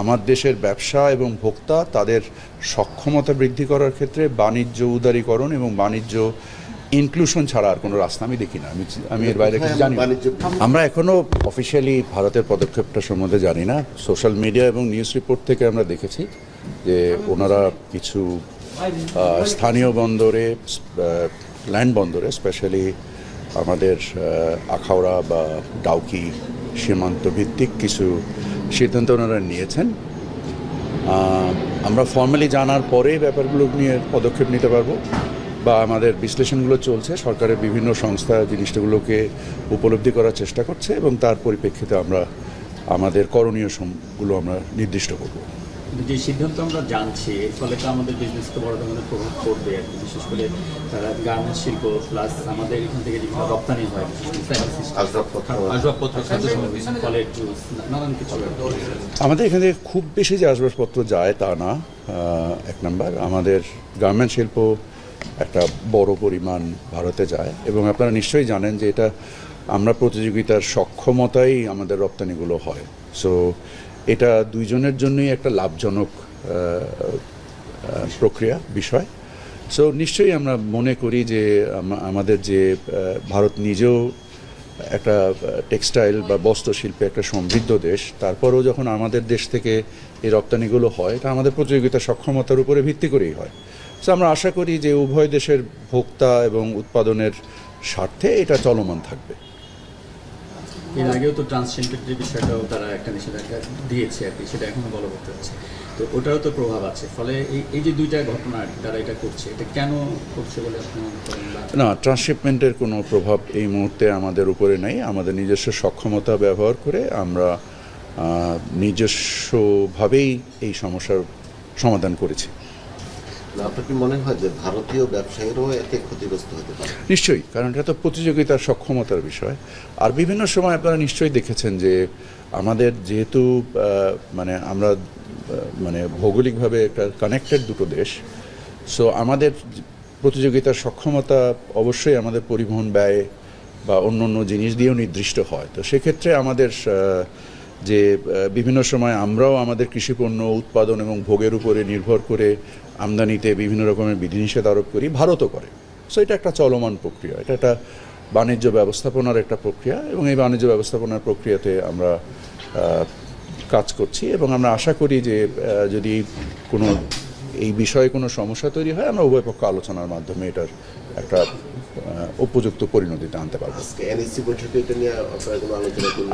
আমার দেশের ব্যবসা এবং ভোক্তা তাদের সক্ষমতা বৃদ্ধি করার ক্ষেত্রে বাণিজ্য উদারীকরণ এবং বাণিজ্য ইনক্লুশন ছাড়া আর কোনো রাস্তা আমি দেখি না। আমি এর বাইরে কিছু জানি না। আমরা এখনও অফিসিয়ালি ভারতের পদক্ষেপটা সম্বন্ধে জানি না। সোশ্যাল মিডিয়া এবং নিউজ রিপোর্ট থেকে আমরা দেখেছি যে ওনারা কিছু স্থানীয় বন্দরে, ল্যান্ড বন্দরে, স্পেশালি আমাদের আখাউড়া বা ডাউকি সীমান্ত ভিত্তিক কিছু সিদ্ধান্ত ওনারা নিয়েছেন। আমরা ফর্মালি জানার পরে ব্যাপারগুলো নিয়ে পদক্ষেপ নিতে পারবো, বা আমাদের বিশ্লেষণগুলো চলছে। সরকারের বিভিন্ন সংস্থা জিনিসগুলোকে উপলব্ধি করার চেষ্টা করছে এবং তার পরিপ্রেক্ষিতে আমরা আমাদের করণীয়গুলো আমরা নির্দিষ্ট করব। যে সিদ্ধান্ত আমরা জানছি এর ফলে তো আমাদের বিজনেসকে বড় ধরনের প্রভাব পড়বে আর কি, বিশেষ করে গার্মেন্টস শিল্প প্লাস আমাদের এখান থেকে যেগুলো রপ্তানি হয়, আসবাবপত্র, ফলের জুস, নানান কিছু। আমাদের এখান থেকে খুব বেশি যে আসবাবপত্র যায় তা না। এক নাম্বার, আমাদের গার্মেন্ট শিল্প একটা বড় পরিমাণ ভারতে যায় এবং আপনারা নিশ্চয়ই জানেন যে এটা আমরা প্রতিযোগিতার সক্ষমতাই আমাদের রপ্তানিগুলো হয়। সো এটা দুইজনের জন্যই একটা লাভজনক প্রক্রিয়া বিষয়। সো নিশ্চয়ই আমরা মনে করি যে আমাদের যে ভারত নিজেও একটা টেক্সটাইল বা বস্ত্র শিল্পে একটা সমৃদ্ধ দেশ, তারপরেও যখন আমাদের দেশ থেকে এই রপ্তানিগুলো হয় এটা আমাদের প্রতিযোগিতার সক্ষমতার উপরে ভিত্তি করেই হয়। সো আমরা আশা করি যে উভয় দেশের ভোক্তা এবং উৎপাদনের স্বার্থে এটা চলমান থাকবে। এর আগেও তো ট্রান্সজেন্ডারের বিষয়টাও তারা একটা নিষেধাজ্ঞা দিয়েছে আর কি, সেটা এখনো বলবৎ হচ্ছে, তো ওটারও তো প্রভাব আছে। ফলে এই যে দুইটা ঘটনা আর কি তারা এটা করছে, এটা কেন করছে বলে আপনি মনে করেন? না, ট্রান্সশিপমেন্টের কোনো প্রভাব এই মুহূর্তে আমাদের উপরে নেই। আমাদের নিজস্ব সক্ষমতা ব্যবহার করে আমরা নিজস্বভাবেই এই সমস্যার সমাধান করেছি। আপনার কি মনে হয় যে ভারতীয় ব্যবসায়ীরাও এতে ক্ষতিগ্রস্ত হতে পারে? নিশ্চয়ই, কারণ এটা তো প্রতিযোগিতার সক্ষমতার বিষয়। আর বিভিন্ন সময় আপনারা নিশ্চয়ই দেখেছেন যে আমাদের যেহেতু আমরা ভৌগোলিকভাবে একটা কানেক্টেড দুটো দেশ, সো আমাদের প্রতিযোগিতার সক্ষমতা অবশ্যই আমাদের পরিবহন ব্যয় বা অন্য অন্য জিনিস দিয়েও নির্দিষ্ট হয়। তো সেক্ষেত্রে আমাদের যে বিভিন্ন সময় আমরাও আমাদের কৃষিপণ্য উৎপাদন এবং ভোগের উপরে নির্ভর করে আমদানিতে বিভিন্ন রকমের বিধিনিষেধ আরোপ করি, ভারতও করে। সো এটা একটা চলমান প্রক্রিয়া, এটা একটা বাণিজ্য ব্যবস্থাপনার একটা প্রক্রিয়া এবং এই বাণিজ্য ব্যবস্থাপনার প্রক্রিয়াতে আমরা কাজ করছি এবং আমরা আশা করি যে যদি কোনো এই বিষয়ে কোনো সমস্যা তৈরি হয় আমরা উভয় পক্ষ আলোচনার মাধ্যমে এটার একটা উপযুক্ত পরিণতিতে আনতে পারবো।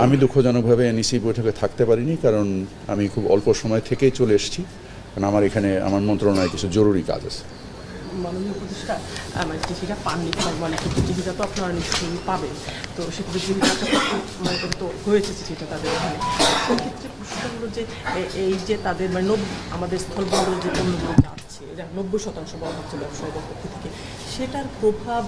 আমি দুঃখজনকভাবে এনইসি বৈঠকে থাকতে পারিনি, কারণ আমি খুব অল্প সময় থেকেই চলে এসেছি, কারণ আমার এখানে আমার মন্ত্রণালয়ে কিছু জরুরি কাজ আছে। মাননীয় উপদেষ্টা চিঠিটা পাননি, কিন্তু চিঠিটা তো আপনারা নিশ্চয়ই পাবেন। তো সেক্ষেত্রে তো হয়েছে চিঠিটা তাদের এখানে। সেক্ষেত্রে প্রশ্ন হলো যে এই যে তাদের আমাদের স্থলবন্দর যে পণ্যগুলো যাচ্ছে, এটা 90% বলা হচ্ছে ব্যবসায়ীদের পক্ষ থেকে, সেটার প্রভাব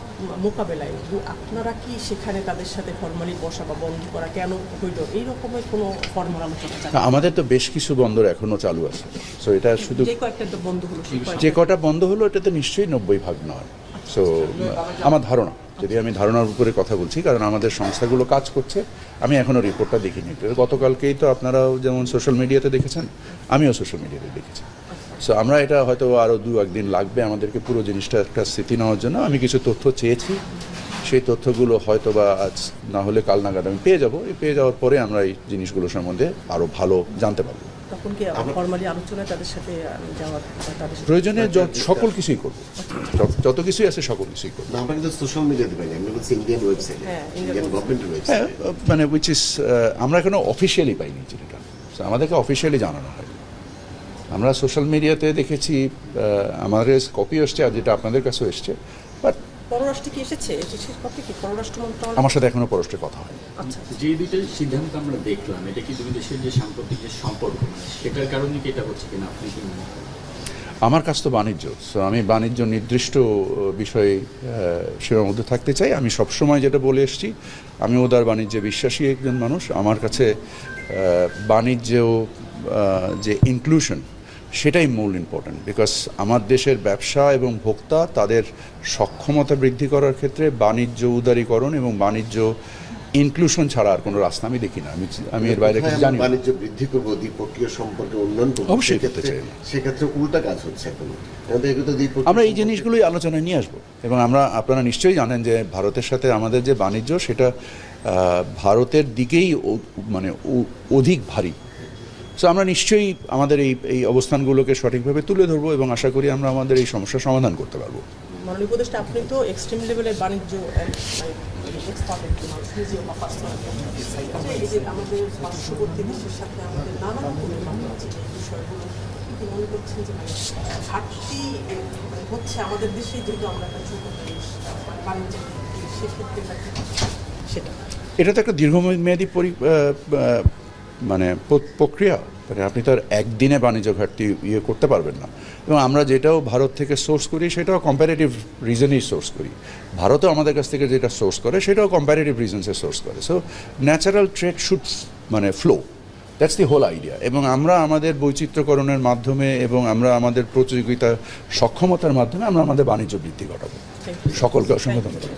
মোকাবেলায় আপনারা কি সেখানে তাদের সাথে ফর্মালি বসা বা বন্ধ করা কেন হইল, এই রকমের কোনো ফর্মাল আলোচনা? আমাদের তো বেশ কিছু বন্দর এখনো চালু আছে। সো এটা শুধু যে কয়েকটা তো বন্ধ হলো, যে কটা বন্ধ হলো এটাতে নিশ্চয়ই 90% নয়। সো আমার ধারণা, যদি আমি ধারণার উপরে কথা বলছি, কারণ আমাদের সংস্থাগুলো কাজ করছে, আমি এখনও রিপোর্টটা দেখিনি। গতকালকেই তো আপনারাও যেমন সোশ্যাল মিডিয়াতে দেখেছেন, আমিও সোশ্যাল মিডিয়াতে দেখেছি। সো আমরা এটা হয়তো আরও 2-1 দিন লাগবে আমাদেরকে পুরো জিনিসটা একটা স্থিতি নেওয়ার জন্য। আমি কিছু তথ্য চেয়েছি, সেই তথ্যগুলো হয়তো বা আজ না হলে কাল নাগাদ আমি পেয়ে যাব। এই পেয়ে যাওয়ার পরে আমরা এই জিনিসগুলো সম্বন্ধে আরও ভালো জানতে পারবো। তখন কি ফর্মালি আলোচনায় তাদের সাথে যাওয়ার প্রয়োজনে সকল কিছুই করবো, যত কিছুই আছে সকল কিছুই করবো। আমরা কিন্তু সোশ্যাল মিডিয়াতে পাই, আমরা বলছি ইন্ডিয়ান ওয়েবসাইট, ইন্ডিয়ান গভর্নমেন্টের ওয়েবসাইট, আমরা এখনো অফিসিয়ালি পাইনি চিঠিটা, আমাদেরকে অফিসিয়ালি জানানো হয়। আমরা সোশ্যাল মিডিয়াতে দেখেছি, আমাদের কপি এসছে আর যেটা আপনাদের কাছেও এসছে, বাট পররাষ্ট্র কি এসেছে? পররাষ্ট্র মন্ত্রণালয় আমার সাথে এখনো পররাষ্ট্রে কথা হয়। আচ্ছা, যে দুইটা সিদ্ধান্ত আমরা দেখলাম, এটা কি দুই দেশের যে সাম্প্রতিক যে সম্পর্ক, সেটার কারণে কি এটা হচ্ছে কিনা আপনি কি মনে করেন? আমার কাছ তো বাণিজ্য, সো আমি বাণিজ্য নির্দিষ্ট বিষয়ে সীমাবদ্ধ থাকতে চাই। আমি সবসময় যেটা বলে এসেছি, আমি উদার বাণিজ্যে বিশ্বাসী একজন মানুষ। আমার কাছে বাণিজ্য যে ইনক্লুশন সেটাই মূল ইম্পর্ট্যান্ট, বিকজ আমার দেশের ব্যবসা এবং ভোক্তা তাদের সক্ষমতা বৃদ্ধি করার ক্ষেত্রে বাণিজ্য উদারীকরণ এবং বাণিজ্য ইনক্লুশন ছাড়া আর কোনো রাস্তা আমি দেখি না। আমি এর বাইরে কিছু জানি না। বাণিজ্য বৃদ্ধি করবো, দ্বিপক্ষীয় সম্পর্কে উন্নয়ন করবো, অবশ্যই করতে চাই। সেক্ষেত্রে উল্টা কাজ হচ্ছে এখন। আমরা এই জিনিসগুলোই আলোচনায় নিয়ে আসবো এবং আপনারা নিশ্চয়ই জানেন যে ভারতের সাথে আমাদের যে বাণিজ্য সেটা ভারতের দিকেই মানে অধিক ভারী। সো আমরা নিশ্চয়ই আমাদের এই অবস্থানগুলোকে সঠিকভাবে তুলে ধরবো এবং আশা করি আমরা আমাদের এই সমস্যার সমাধান করতে পারবো। মাননীয় উপদেষ্টা, আপনি তো এক্সট্রিম লেভেলের বাণিজ্য এক্সপার্ট একজন মানুষ, নিজেও বা পার্সোনাল। এই যে আমাদের পার্শ্ববর্তী দেশের সাথে আমাদের নানা রকমের বাণিজ্য আছে, এই বিষয়গুলো কি মনে করছেন যে ঘাটতি হচ্ছে আমাদের দেশে, যেহেতু আমরা একটা ছোট দেশ, বাণিজ্য সেক্ষেত্রে সেটা এটা তো একটা দীর্ঘমেয়াদী মানে প্রক্রিয়া। মানে আপনি তো আর একদিনে বাণিজ্য ঘাটতি করতে পারবেন না। এবং আমরা যেটাও ভারত থেকে সোর্স করি সেটাও কম্প্যারেটিভ রিজনেই সোর্স করি। ভারতও আমাদের কাছ থেকে যেটা সোর্স করে সেটাও কম্প্যারেটিভ রিজনসে সোর্স করে। সো ন্যাচারাল ট্রেড শুড মানে flow, that's the whole idea. এবং আমরা আমাদের বৈচিত্র্যকরণের মাধ্যমে এবং আমরা আমাদের প্রতিযোগিতা সক্ষমতার মাধ্যমে আমরা আমাদের বাণিজ্য বৃদ্ধি ঘটাবো। সকলকে অসংখ্য ধন্যবাদ।